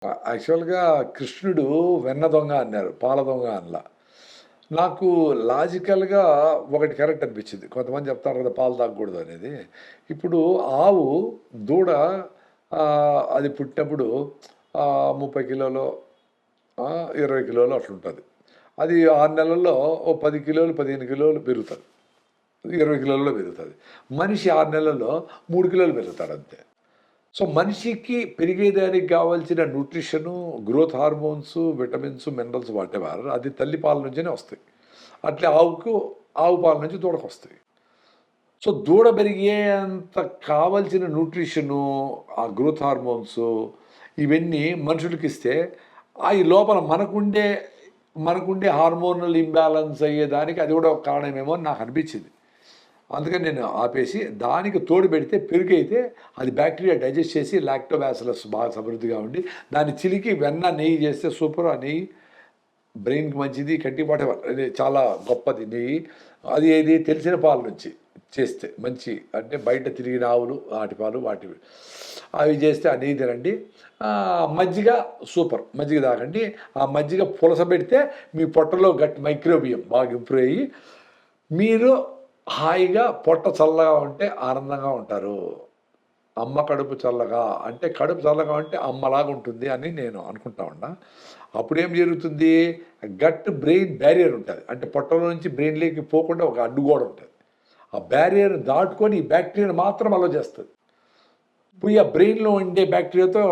యాక్చువల్‌గా కృష్ణుడు వెన్న దొంగ అన్నారు. పాల దొంగ అనలా. నాకు లాజికల్‌గా ఒకటి కరెక్ట్ అనిపించింది. కొంతమంది చెప్తారు కదా! పాలు తాగకూడదు అనేది. ఇప్పుడు ఆవు, దూడ అది పుట్టినప్పుడు 30 కిలోలో 20 కిలోలు అట్లుంటది. అది 6 నెలల్లో ఓ 10 కిలోలు, 15 కిలోలు పెరుగుతది. 20 కిలోల్లో పెరుగుతది. మనిషి 6 నెలల్లో 3 కిలోలు పెరుగుతాడు అంతే. సో, మనిషికి పెరిగేదానికి కావాల్సిన nutrition, growth hormones, vitamins, minerals whatever అది తల్లి పాల నుంచినే వస్తాయి. అట్లే ఆవు పాల నుంచి దూడకొస్తాయి. సో, దూడ పెరిగేంత కావాల్సిన న్యూట్రిషను, ఆ గ్రోత్ హార్మోన్స్ ఇవన్నీ మనుషులకిస్తే ఈ లోపల మనకుండే హార్మోనల్ ఇంబాలెన్స్ అయ్యేదానికి అది కూడా ఒక కారణమేమో అని నాకు అనిపించింది. అందుకని నేను ఆపేసి దానికి తోడు పెడితే పెరుగైతే అది బ్యాక్టీరియా డైజెస్ట్ చేసి లాక్టోబాసిలస్ బాగా సమృద్ధిగా ఉండి దాన్ని చిలికి వెన్న నెయ్యి చేస్తే సూపర్. ఆ నెయ్యి బ్రెయిన్కి మంచిది, కంటి వాటెవర్ అది చాలా గొప్పది నెయ్యి. అది ఏది తెలిసిన పాల నుంచి చేస్తే మంచి, అంటే బయట తిరిగిన ఆవులు వాటి పాలు అవి చేస్తే ఆ నెయ్యి తినండి. మజ్జిగ సూపర్, మజ్జిగ తాగండి. ఆ మజ్జిగ పులసబెడితే మీ పొట్టలో గట్టి మైక్రోబియం బాగా ఇంప్రూవ్ అయ్యి మీరు హాయిగా పొట్ట చల్లగా ఉంటే ఆనందంగా ఉంటారు. అమ్మ కడుపు చల్లగా అంటే అమ్మలాగా ఉంటుంది అని నేను అనుకుంటా ఉన్నా. అప్పుడేం జరుగుతుంది, గట్ బ్రెయిన్ బ్యారియర్ ఉంటుంది. అంటే పొట్టలో నుంచి బ్రెయిన్లోకి పోకుండా ఒక అడ్డుగోడ ఉంటుంది. ఆ బ్యారియర్ దాటుకొని ఈ బ్యాక్టీరియాని మాత్రం అలో చేస్తుంది. పోయి ఆ బ్రెయిన్లో ఉండే బ్యాక్టీరియాతో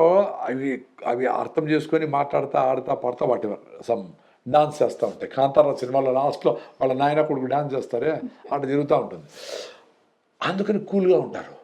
అవి అర్థం చేసుకొని మాట్లాడతా, ఆడతా, పడతా వాటెవర్ సమ్ డాన్స్ చేస్తూ ఉంటాయి. కాంతారా సినిమాలో లాస్ట్‌లో వాళ్ళ నాయన కొడుకు డాన్స్ చేస్తారే అట్లా తిరుగుతూ ఉంటుంది. అందుకని కూల్‌గా ఉంటారు.